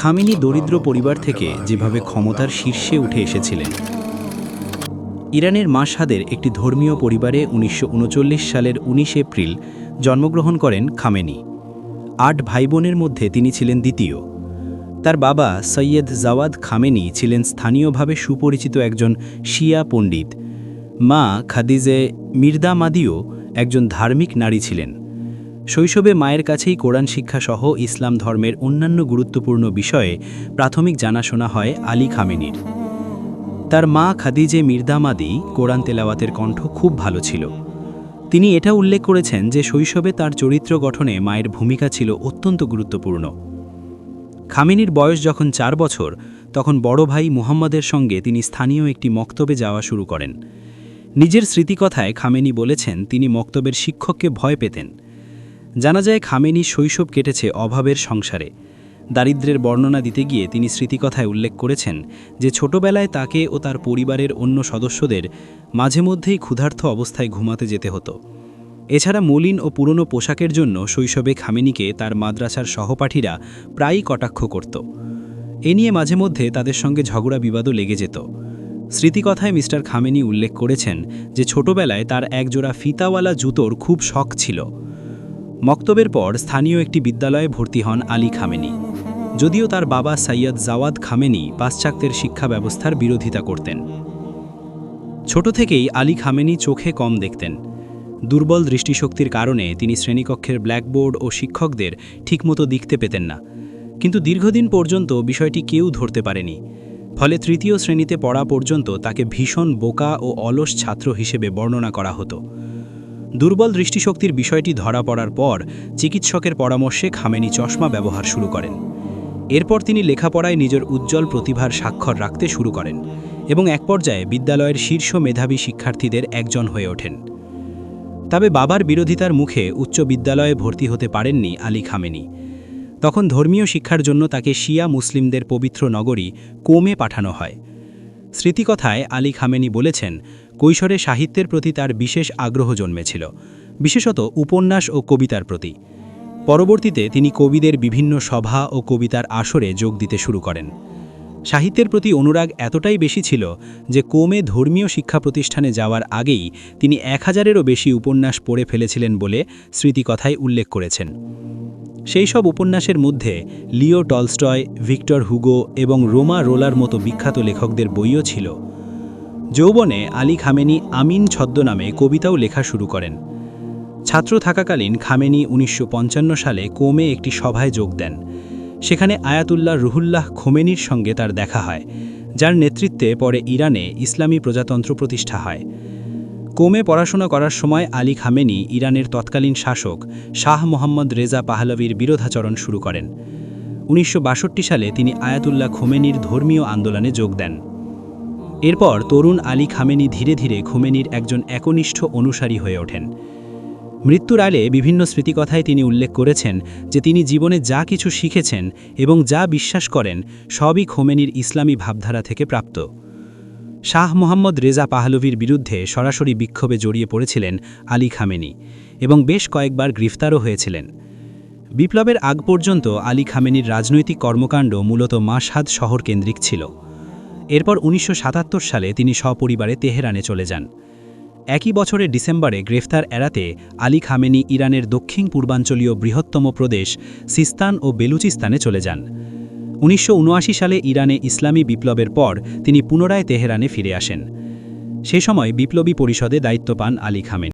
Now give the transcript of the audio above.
Khamenei দরিদ্র পরিবার থেকে যেভাবে ক্ষমতার শীর্ষে উঠে এসেছিলেন। ইরানের মাশহাদের একটি ধর্মীয় পরিবারে ১৯৩৯ সালের ১৯ এপ্রিল জন্মগ্রহণ করেন খামেনি। ৮ ভাইবোনের মধ্যে তিনি ছিলেন দ্বিতীয়। তার বাবা সৈয়দ জাওয়াদ খামেনি ছিলেন স্থানীয়ভাবে সুপরিচিত একজন শিয়া পণ্ডিত। মা খাদিজে মির্দামাদিও একজন ধার্মিক নারী ছিলেন। শৈশবে মায়ের কাছেই কোরআন শিক্ষাসহ ইসলাম ধর্মের অন্যান্য গুরুত্বপূর্ণ বিষয়ে প্রাথমিক জানাশোনা হয় আলী খামেনির। তার মা খাদিজে মির্দামাদি কোরআন তেলাওয়াতের কণ্ঠ খুব ভালো ছিল। তিনি এটা উল্লেখ করেছেন যে শৈশবে তার চরিত্র গঠনে মায়ের ভূমিকা ছিল অত্যন্ত গুরুত্বপূর্ণ। খামেনির বয়স যখন ৪ বছর, তখন বড় ভাই মুহাম্মদের সঙ্গে তিনি স্থানীয় একটি মক্তবে যাওয়া শুরু করেন। নিজের স্মৃতিকথায় খামেনি বলেছেন তিনি মক্তবের শিক্ষককে ভয় পেতেন। জানা যায় খামেনি শৈশব কেটেছে অভাবের সংসারে। দারিদ্র্যের বর্ণনা দিতে গিয়ে তিনি স্মৃতিকথায় উল্লেখ করেছেন যে ছোটবেলায় তাকে ও তার পরিবারের অন্য সদস্যদের মাঝে মধ্যেই ক্ষুধার্ত অবস্থায় ঘুমাতে যেতে হতো। এছাড়া মলিন ও পুরনো পোশাকের জন্য শৈশবে খামেনিকে তার মাদ্রাসার সহপাঠীরা প্রায়ই কটাক্ষ করত। এ নিয়ে মাঝে মধ্যে তাদের সঙ্গে ঝগড়া বিবাদও লেগে যেত। স্মৃতিকথায় মিস্টার খামেনি উল্লেখ করেছেন যে ছোটবেলায় তার একজোড়া ফিতাওয়ালা জুতোর খুব শখ ছিল। মক্তবের পর স্থানীয় একটি বিদ্যালয়ে ভর্তি হন আলী খামেনি। যদিও তার বাবা সৈয়দ জাওয়াদ খামেনি পাশ্চাত্যের শিক্ষা ব্যবস্থার বিরোধিতা করতেন। ছোট থেকেই আলী খামেনি চোখে কম দেখতেন। দুর্বল দৃষ্টিশক্তির কারণে তিনি শ্রেণীকক্ষের ব্ল্যাকবোর্ড ও শিক্ষকদের ঠিকমতো দেখতে পেতেন না। কিন্তু দীর্ঘদিন পর্যন্ত বিষয়টি কেউ ধরতে পারেনি। ফলে তৃতীয় শ্রেণীতে পড়া পর্যন্ত তাকে ভীষণ বোকা ও অলস ছাত্র হিসেবে বর্ণনা করা হতো। দুর্বল দৃষ্টিশক্তির বিষয়টি ধরা পড়ার পর চিকিৎসকের পরামর্শে খামেনি চশমা ব্যবহার শুরু করেন। এরপর তিনি লেখাপড়ায় নিজের উজ্জ্বল প্রতিভার স্বাক্ষর রাখতে শুরু করেন এবং এক পর্যায়ে বিদ্যালয়ের শীর্ষ মেধাবী শিক্ষার্থীদের একজন হয়ে ওঠেন। তবে বাবার বিরোধিতার মুখে উচ্চ বিদ্যালয়ে ভর্তি হতে পারেননি আলী খামেনি। তখন ধর্মীয় শিক্ষার জন্য তাকে শিয়া মুসলিমদের পবিত্র নগরী কোমে পাঠানো হয়। স্মৃতিকথায় আলী খামেনি বলেছেন কৈশোরে সাহিত্যের প্রতি তার বিশেষ আগ্রহ জন্মেছিল, বিশেষত উপন্যাস ও কবিতার প্রতি। পরবর্তীতে তিনি কবিদের বিভিন্ন সভা ও কবিতার আসরে যোগ দিতে শুরু করেন। সাহিত্যের প্রতি অনুরাগ এতটাই বেশি ছিল যে কোমে ধর্মীয় শিক্ষা প্রতিষ্ঠানে যাওয়ার আগেই তিনি ১০০০-এরও বেশি উপন্যাস পড়ে ফেলেছিলেন বলে স্মৃতিকথায় উল্লেখ করেছেন। সেই সব উপন্যাসের মধ্যে লিও টলস্টয়, ভিক্টর হুগো এবং রোমা রোলার মতো বিখ্যাত লেখকদের বইও ছিল। যৌবনে আলী খামেনি আমিন ছদ্মনামে কবিতাও লেখা শুরু করেন। ছাত্র থাকাকালীন খামেনি ১৯৫৫ সালে কোমে একটি সভায় যোগ দেন। সেখানে আয়াতুল্লাহ রুহুল্লাহ খোমেনির সঙ্গে তার দেখা হয়, যার নেতৃত্বে পরে ইরানে ইসলামী প্রজাতন্ত্র প্রতিষ্ঠা হয়। কোমে পড়াশোনা করার সময় আলী খামেনি ইরানের তৎকালীন শাসক শাহ মোহাম্মদ রেজা পাহলভীর বিরোধাচরণ শুরু করেন। ১৯৬২ সালে তিনি আয়াতুল্লাহ খোমেনির ধর্মীয় আন্দোলনে যোগ দেন। এরপর তরুণ আলী খামেনি ধীরে ধীরে খোমেনির একজন একনিষ্ঠ অনুসারী হয়ে ওঠেন। মৃত্যুর আগে বিভিন্ন স্মৃতিকথায় তিনি উল্লেখ করেছেন যে তিনি জীবনে যা কিছু শিখেছেন এবং যা বিশ্বাস করেন সবই খোমেনির ইসলামী ভাবধারা থেকে প্রাপ্ত। শাহ মোহাম্মদ রেজা পাহলভীর বিরুদ্ধে সরাসরি বিক্ষোভে জড়িয়ে পড়েছিলেন আলী খামেনি এবং বেশ কয়েকবার গ্রেফতারও হয়েছিলেন। বিপ্লবের আগ পর্যন্ত আলী খামেনির রাজনৈতিক কর্মকাণ্ড মূলত মাশহাদ শহর কেন্দ্রিক ছিল। এরপর ১৯৭৭ সালে তিনি সপরিবারে তেহরানে চলে যান। একই বছরের ডিসেম্বরে গ্রেফতার এড়াতে আলী খামেনি ইরানের দক্ষিণ পূর্বাঞ্চলীয় বৃহত্তম প্রদেশ সিস্তান ও বেলুচিস্তানে চলে যান। ১৯৭৯ সালে ইরানে ইসলামী বিপ্লবের পর তিনি পুনরায় তেহরানে ফিরে আসেন। সে সময় বিপ্লবী পরিষদে দায়িত্ব পান আলী খামেনি।